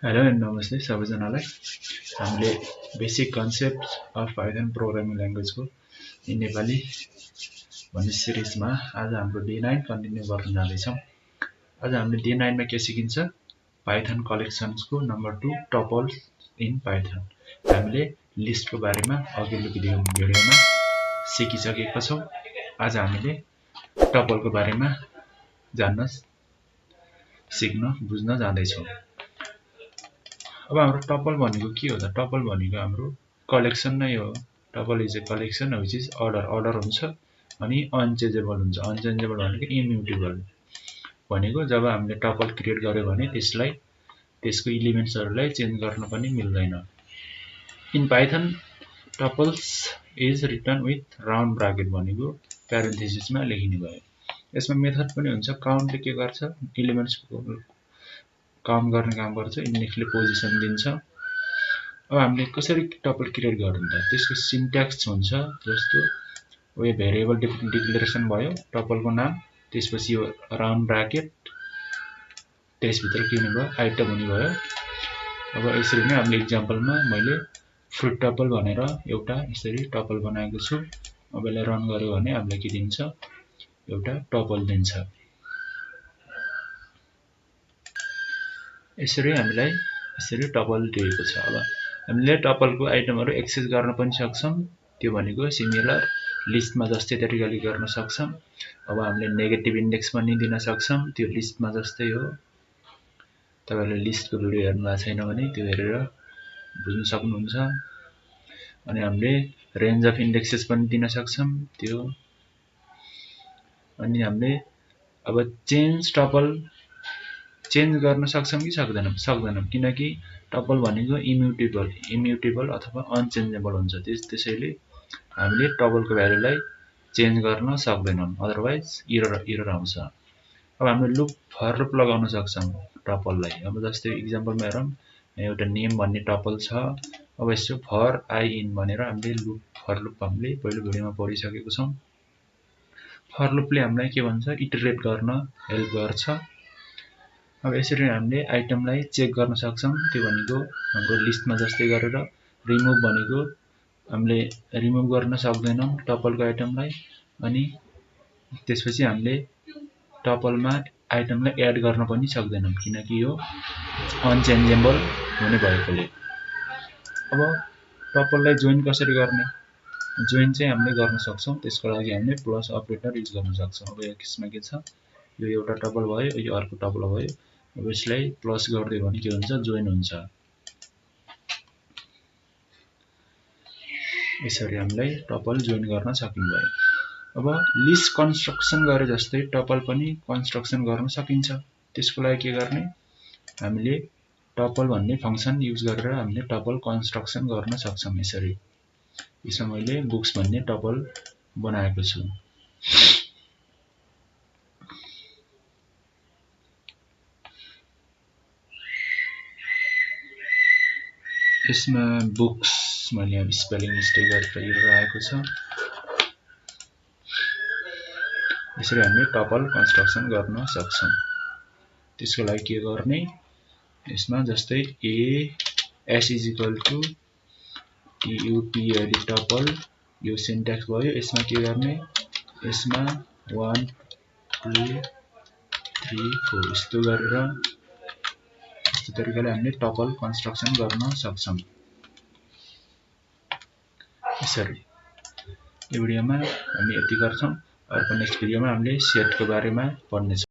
Hello and नमस्ते सबैजनालाई। हामीले basic concept of Python programming ल्याङ्ग्वेजको इन नेपाली भन्ने सिरिजमा आज हाम्रो डे 9 कन्टिन्यू गर्न जाँदैछौँ। आज हामीले डे 9 मा के सिकिन्छ? पाइथन कलेक्सन्सको नम्बर 2 टपल्स इन पाइथन। हामीले लिस्टको बारेमा अघिल्लो भिडियोमा सिकिसकेका छौँ। आज हामीले टपलको बारेमा जान्न सिक्न बुझ्न जाँदैछौँ। अब हाम्रो टपल भनेको के हो त? टपल भनेको हाम्रो कलेक्सन नै हो। Tuple is a collection which is order हुन्छ अनि अनचेन्जेबल हुन्छ। अनचेन्जेबल भनेको इम्युटेबल भनेको जब हामीले टपल क्रिएट गर्यो भने त्यसको इलिमेन्ट्सहरूलाई चेन्ज गर्न पनि मिल्दैन। In Python tuples is written with round bracket भनेको प्यारेन्थेसिसमा लेखिने भयो। यसमा मेथड पनि हुन्छ। काउन्टले के गर्छ? इलिमेन्ट्सको काउन्ट गर्ने काम गर्छ। इन्डेक्सले पोजिसन दिन्छ। अब हामीले कसरी टपल क्रिएट गर्नु त? त्यसको सिन्ट्याक्स हुन्छ। जस्तो यो भेरिएबल डिक्लेरेसन भयो, टपलको नाम, त्यसपछि यो राउन्ड ब्राकेट, त्यसभित्र के हुने भयो? आइटम हुने भयो। अब यसरी नै हामीले इक्जाम्पलमा मैले फ्रुट टपल भनेर एउटा यसरी टपल बनाएको छु। अब यसलाई रन गर्यो भने हामीलाई के दिन्छ? एउटा टपल दिन्छ। यसरी हामीलाई यसरी टपल दिएको छ। अब हामीले टपलको आइटमहरू एक्सेस गर्न पनि सक्छौँ। त्यो भनेको सिमिलर लिस्टमा जस्तै तरिकाले गर्न सक्छौँ। अब हामीले नेगेटिभ इन्डेक्स पनि दिन सक्छौँ। त्यो लिस्टमा जस्तै हो। तपाईहरुले लिस्टको भिडियो हेर्नु भएको छैन भने त्यो हेरेर बुझ्न सक्नुहुन्छ। अनि हामीले रेन्ज अफ इन्डेक्सेस पनि दिन सक्छौँ त्यो। अनि हामीले अब चेन्ज गर्न सक्छौँ कि सक्दैनौँ किनकि टपल भनेको इम्युटेबल अथवा अनचेन्जेबल हुन्छ। त्यसैले हामीले टपलको भ्यालुलाई चेन्ज गर्न सक्दैनौँ, अदरवाइज एरर आउँछ। अब हामीले लुप फर लुप लगाउन सक्छौँ टपललाई। अब जस्तै इक्जाम्पलमा हेरौँ, एउटा नेम भन्ने टपल छ। अब यसो फर आई इन भनेर हामीले फर लुप हामीले पहिलो भिडियोमा पढिसकेको छौँ। फर लुपले हामीलाई के भन्छ? इटरेट गर्न हेल्प गर्छ। अब यसरी हामीले आइटमलाई चेक गर्न सक्छौँ। त्यो भनेको हाम्रो लिस्टमा जस्तै गरेर रिमुभ भनेको हामीले रिमुभ गर्न सक्दैनौँ टपलको आइटमलाई। अनि त्यसपछि हामीले टपलमा आइटमलाई एड गर्न पनि सक्दैनौँ किनकि यो अनचेन्जेबल हुने भएकोले। अब टपललाई जोइन कसरी गर्ने? जोइन चाहिँ हामीले गर्न सक्छौँ। त्यसको लागि हामीले प्लस अपरेटर युज गर्न सक्छौँ। अब यसमा के छ? यो एउटा टपल भयो, यो अर्को टपल भयो। अब यसलाई प्लस गरिदियो भने के हुन्छ? जोइन हुन्छ। यसरी हामीलाई टपल जोइन गर्न सकिन्छ। अब लिस्ट कन्स्ट्रक्सन गरे जस्तै टपल पनि कन्स्ट्रक्सन गर्न सकिन्छ। त्यसको लागि के गर्ने? हामीले टपल भन्ने फंक्सन युज गरेर हामीले टपल कन्स्ट्रक्सन गर्न सक्छौँ। यसरी यसमा मैले बुक्स भन्ने टपल बनाएको छु। यसमा बुक्स मैले अब स्पेलिङ मिस्टेक गरेर एरर आएको छ। यसरी हामीले टपल कन्स्ट्रक्सन गर्न सक्छौँ। त्यसको लागि के गर्ने? यसमा जस्तै S is equal to tuple tuple, यो सिन्ट्याक्स भयो। यसमा के गर्ने? यसमा 1 2 3 4 यस्तो गरेर यस्तो तरिकाले हामीले टपल कन्स्ट्रक्सन गर्न सक्छौँ। यसरी यो भिडियोमा हामी यति गर्छौँ। अर्को नेक्स्ट भिडियोमा हामीले सेटको बारेमा पढ्नेछौँ।